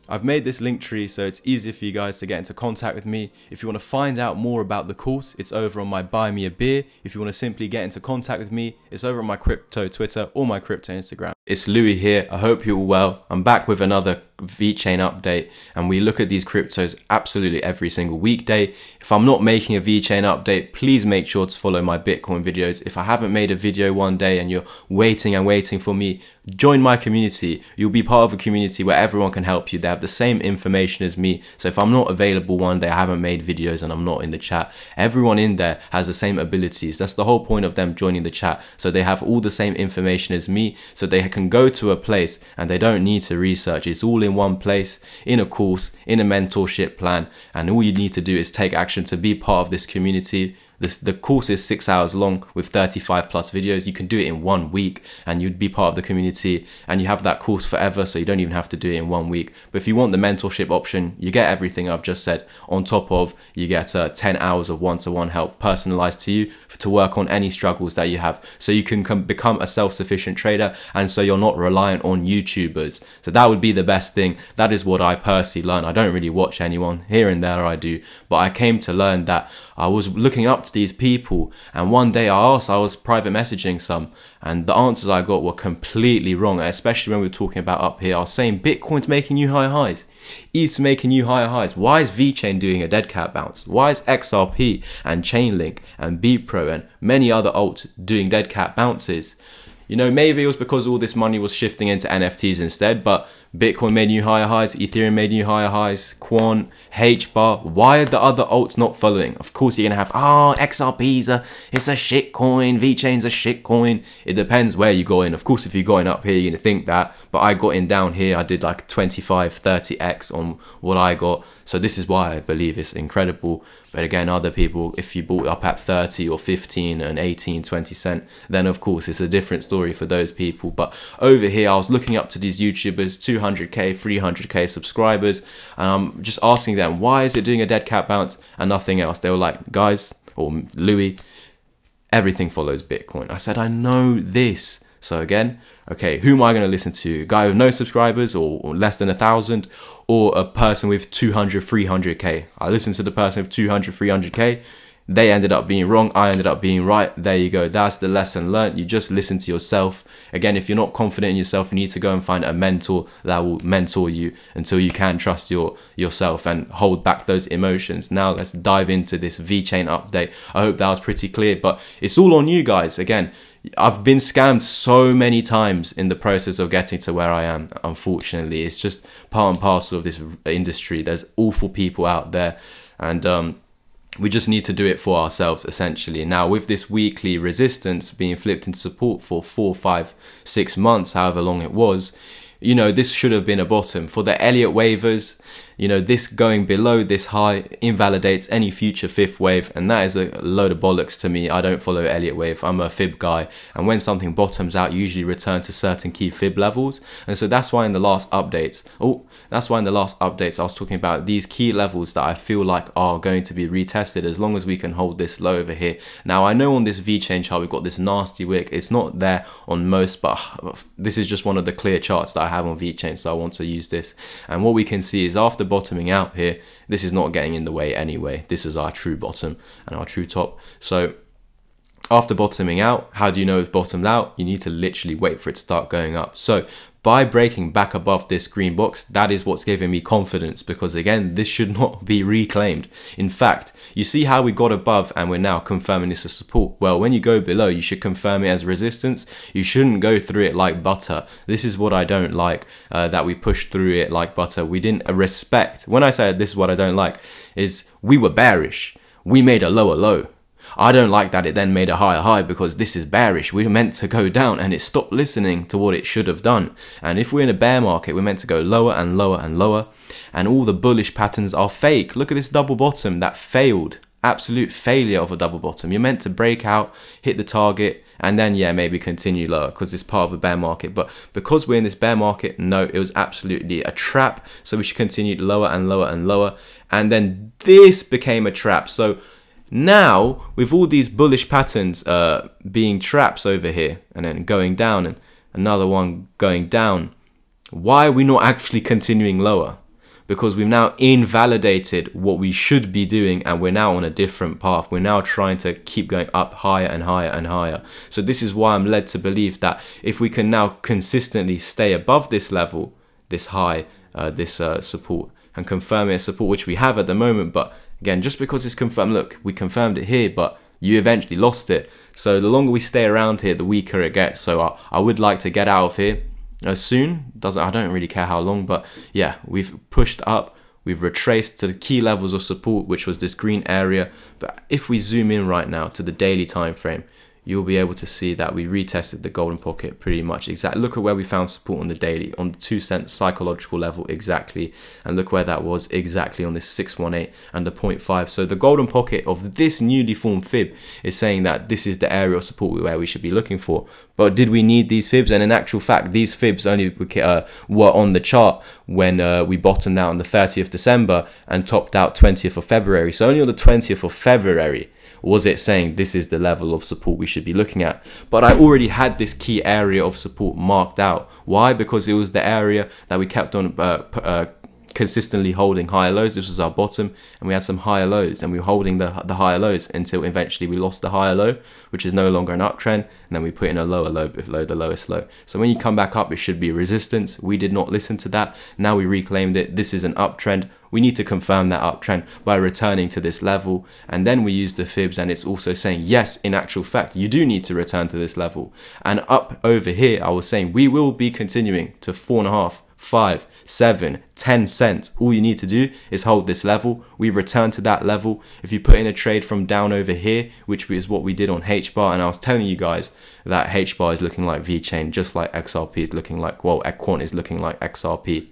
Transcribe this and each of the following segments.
I've made this link tree so it's easier for you guys to get into contact with me. If you want to find out more about the course, it's over on my Buy Me a Beer. If you want to simply get into contact with me, it's over on my crypto Twitter or my crypto Instagram. It's Louis here. I hope you're all well. I'm back with another Vechain update, and we look at these cryptos absolutely every single weekday. If I'm not making a Vechain update, please make sure to follow my Bitcoin videos. If I haven't made a video one day and you're waiting and waiting for me, join my community. You'll be part of a community where everyone can help you. They have the same information as me. So if I'm not available one day, I haven't made videos and I'm not in the chat, everyone in there has the same abilities. That's the whole point of them joining the chat. So they have all the same information as me, so they can go to a place and they don't need to research. It's all in one place, in a course, in a mentorship plan, and all you need to do is take action to be part of this community. The course is 6 hours long with 35 plus videos. You can do it in 1 week and you'd be part of the community, and you have that course forever, so you don't even have to do it in 1 week. But if you want the mentorship option, you get everything I've just said. On top of, you get 10 hours of one-to-one help personalized to you to work on any struggles that you have, so you can become a self-sufficient trader, and so you're not reliant on YouTubers. So that would be the best thing. That is what I personally learned. I don't really watch anyone. Here and there I do, but I came to learn that I was looking up to these people, and one day I was private messaging some, and the answers I got were completely wrong, especially when we were talking about up here. I was saying Bitcoin's making new higher highs, ETH's making new higher highs. Why is Vechain doing a dead cat bounce? Why is XRP and Chainlink and BPro and many other alts doing dead cat bounces? You know, maybe it was because all this money was shifting into NFTs instead, but Bitcoin made new higher highs, Ethereum made new higher highs, Quant, HBAR. Why are the other alts not following? Of course you're gonna have, XRP's it's a shit coin, Vechain's a shit coin. It depends where you go in. Of course, if you're going up here, you're gonna think that, but I got in down here, I did like 25, 30x on what I got. So this is why I believe it's incredible. But again, other people, if you bought up at 30 or 15 and 18, 20 cent, then of course it's a different story for those people. But over here, I was looking up to these YouTubers, 200k, 300k subscribers, and I'm just asking them, why is it doing a dead cat bounce and nothing else? They were like, guys, or Louis, everything follows Bitcoin. I said, I know this. So again, okay, who am I going to listen to? A guy with no subscribers or less than 1,000, or a person with 200, 300k? I listened to the person with 200, 300k. They ended up being wrong. I ended up being right. There you go. That's the lesson learned. You just listen to yourself. Again, if you're not confident in yourself, you need to go and find a mentor that will mentor you until you can trust yourself and hold back those emotions. Now let's dive into this Vechain update. I hope that was pretty clear, but it's all on you guys. Again, I've been scammed so many times in the process of getting to where I am. Unfortunately, it's just part and parcel of this industry. There's awful people out there, and we just need to do it for ourselves, essentially. Now, with this weekly resistance being flipped into support for 4, 5, 6 months, however long it was, you know, this should have been a bottom. For the Elliott waivers, you know, this going below this high invalidates any future fifth wave, and that is a load of bollocks to me. I don't follow Elliott wave. I'm a fib guy, and when something bottoms out, you usually return to certain key fib levels. And so that's why in the last updates, I was talking about these key levels that I feel like are going to be retested as long as we can hold this low over here. Now, I know on this Vechain chart we've got this nasty wick. It's not there on most, but this is just one of the clear charts that I have on Vechain, so I want to use this. And what we can see is after bottoming out here, this is not getting in the way anyway. This is our true bottom and our true top. So after bottoming out, how do you know it's bottomed out? You need to literally wait for it to start going up. So by breaking back above this green box, that is what's giving me confidence, because again, this should not be reclaimed. In fact, you see how we got above and we're now confirming this as support. Well, when you go below, you should confirm it as resistance. You shouldn't go through it like butter. This is what I don't like, that we pushed through it like butter. We didn't respect. When I say this is what I don't like, is we were bearish. We made a lower low. I don't like that it then made a higher high, because this is bearish. We're meant to go down, and it stopped listening to what it should have done. And if we're in a bear market, we're meant to go lower and lower and lower, and all the bullish patterns are fake. Look at this double bottom that failed. Absolute failure of a double bottom. You're meant to break out, hit the target, and then yeah, maybe continue lower because it's part of a bear market. But because we're in this bear market, no, it was absolutely a trap. So we should continue lower and lower and lower, and then this became a trap. So now, with all these bullish patterns being traps over here, and then going down, and another one going down, why are we not actually continuing lower? because we've now invalidated what we should be doing, and we're now on a different path. We're now trying to keep going up higher and higher and higher. So this is why I'm led to believe that if we can now consistently stay above this level, this high, this support, and confirm it as support, which we have at the moment. But again, just because it's confirmed, look, we confirmed it here, but you eventually lost it. So the longer we stay around here, the weaker it gets. So I would like to get out of here soon. I don't really care how long, but yeah, we've pushed up, we've retraced to the key levels of support, which was this green area. But if we zoom in right now to the daily time frame, you'll be able to see that we retested the golden pocket pretty much exactly. Look at where we found support on the daily, on the 2 cent psychological level exactly, and look where that was exactly on this 618 and the 0.5. So the golden pocket of this newly formed fib is saying that this is the area of support where we should be looking for. But did we need these fibs? And in actual fact, these fibs only were on the chart when we bottomed out on the 30th December and topped out 20th of February. So only on the 20th of February was it saying this is the level of support we should be looking at. But I already had this key area of support marked out. Why? Because it was the area that we kept on consistently holding higher lows. This was our bottom, and we had some higher lows, and we were holding the higher lows until eventually we lost the higher low, which is no longer an uptrend, and then we put in a lower low below the lowest low. So when you come back up, it should be resistance. We did not listen to that. Now we reclaimed it. This is an uptrend. We need to confirm that uptrend by returning to this level, and then we use the fibs, and it's also saying yes, in actual fact you do need to return to this level. And up over here I was saying we will be continuing to 4.5, 5, 7, 10 cents. All you need to do is hold this level. We return to that level. If you put in a trade from down over here, which is what we did on H bar, and I was telling you guys that H bar is looking like Vechain, just like XRP is looking like, well, Quant is looking like XRP.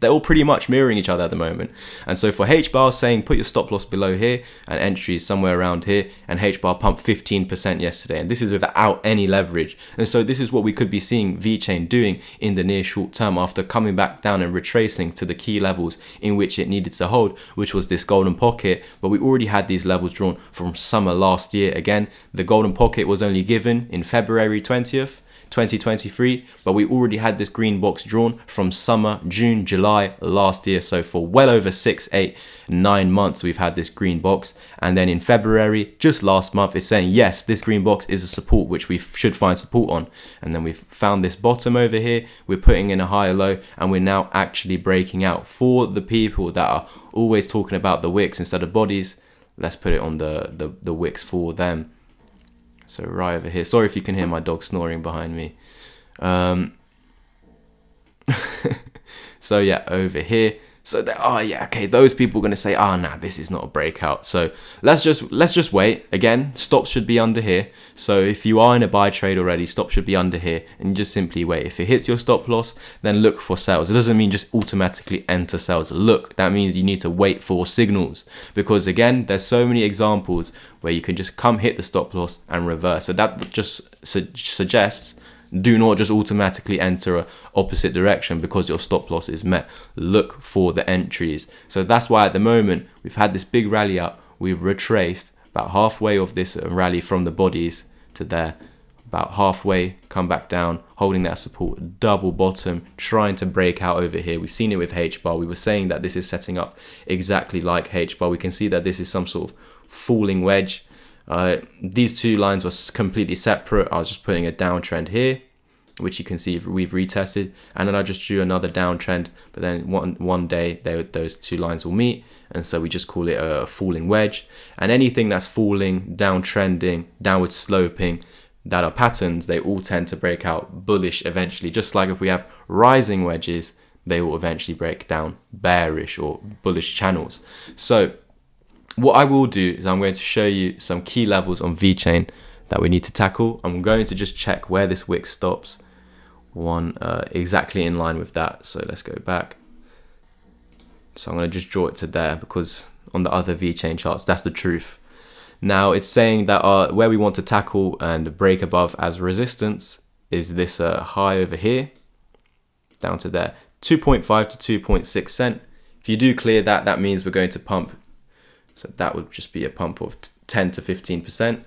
They're all pretty much mirroring each other at the moment. And so for H bar saying put your stop loss below here and entry somewhere around here, and H bar pumped 15% yesterday, and this is without any leverage. And so this is what we could be seeing Vechain doing in the near short term after coming back down and retracing to the key levels in which it needed to hold, which was this golden pocket. But we already had these levels drawn from summer last year. Again, the golden pocket was only given in February 20th 2023, but we already had this green box drawn from summer, June, July last year. So for well over 6, 8, 9 months we've had this green box, and then in February, just last month, it's saying yes, this green box is a support which we should find support on. And then we've found this bottom over here, we're putting in a higher low, and we're now actually breaking out. For the people that are always talking about the wicks instead of bodies, let's put it on the wicks for them. So right over here, sorry if you can hear my dog snoring behind me. So yeah, over here. So oh yeah, okay, those people are gonna say, oh nah, this is not a breakout. So let's just wait. Again, stops should be under here. So if you are in a buy trade already, stop should be under here, and you just simply wait. If it hits your stop loss, then look for sales. It doesn't mean just automatically enter sales. Look, that means you need to wait for signals, because again, there's so many examples where you can just come hit the stop loss and reverse. So that just suggests, do not just automatically enter a opposite direction because your stop loss is met. Look for the entries. So that's why at the moment we've had this big rally up. We've retraced about halfway of this rally from the bodies to there, about halfway, come back down, holding that support, double bottom, trying to break out over here. We've seen it with H bar. We were saying that this is setting up exactly like H bar. We can see that this is some sort of falling wedge. These two lines were completely separate. I was just putting a downtrend here, which you can see we've retested, and then I just drew another downtrend, but then one day those two lines will meet, and so we just call it a falling wedge. And anything that's falling, downtrending, downward sloping, that are patterns, they all tend to break out bullish eventually. Just like if we have rising wedges, they will eventually break down bearish or bullish channels. So what I will do is I'm going to show you some key levels on Vechain that we need to tackle. I'm going to just check where this wick stops. One exactly in line with that. So let's go back. So I'm going to just draw it to there, because on the other Vechain charts, that's the truth. Now it's saying that where we want to tackle and break above as resistance is this high over here, down to there, 2.5 to 2.6 cent. If you do clear that, that means we're going to pump. So that would just be a pump of 10 to 15%.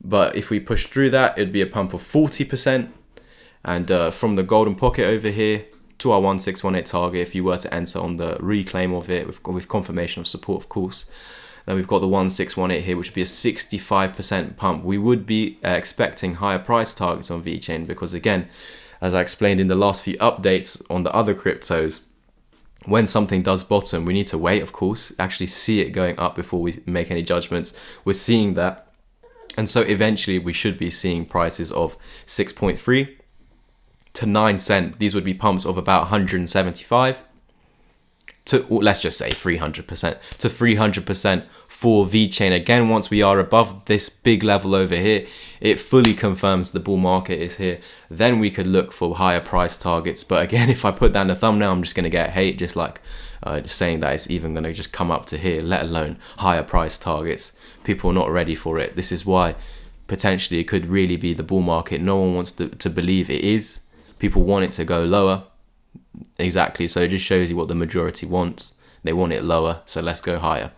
But if we push through that, it'd be a pump of 40%. And from the golden pocket over here, to our 1618 target if you were to enter on the reclaim of it with confirmation of support, of course. Then we've got the 1618 here, which would be a 65% pump. We would be expecting higher price targets on Vechain because, again, as I explained in the last few updates on the other cryptos, when something does bottom, we need to wait, of course, actually see it going up before we make any judgments. We're seeing that. And so eventually we should be seeing prices of 6.3 to 9 cent. These would be pumps of about 175 to, or let's just say 300% to 300% for Vechain. Again, once we are above this big level over here, it fully confirms the bull market is here. Then we could look for higher price targets. But again, if I put down the thumbnail, I'm just going to get hate, just like just saying that it's even going to just come up to here, let alone higher price targets. People are not ready for it. This is why potentially it could really be the bull market. No one wants to believe it is. People want it to go lower. Exactly. So it just shows you what the majority wants. They want it lower, so let's go higher.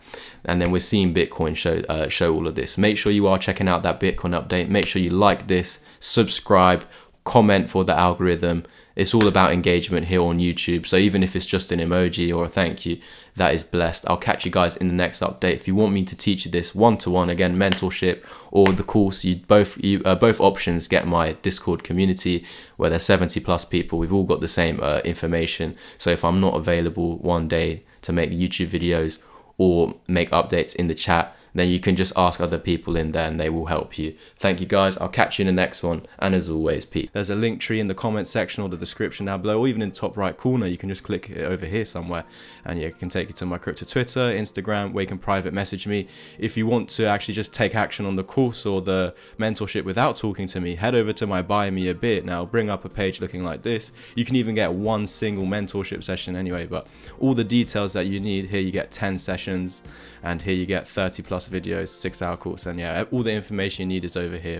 And then we're seeing Bitcoin show all of this. Make sure you are checking out that Bitcoin update. Make sure you like this, subscribe, comment for the algorithm. It's all about engagement here on YouTube. So even if it's just an emoji or a thank you, that is blessed. I'll catch you guys in the next update. If you want me to teach you this one-to-one, again, mentorship or the course, both options get my Discord community where there's 70+ people. We've all got the same information. So if I'm not available one day to make YouTube videos or make updates in the chat, then you can just ask other people in there and they will help you. Thank you guys. I'll catch you in the next one. And as always, peace. There's a link tree in the comment section or the description down below, or even in the top right corner. You can just click it over here somewhere and yeah, it can take you to my crypto Twitter, Instagram, where you can private message me. If you want to actually just take action on the course or the mentorship without talking to me, head over to my Buy Me a Bit. Now bring up a page looking like this. You can even get one single mentorship session anyway, but all the details that you need here, you get 10 sessions and here you get 30+ videos, 6-hour course, and yeah, all the information you need is over here.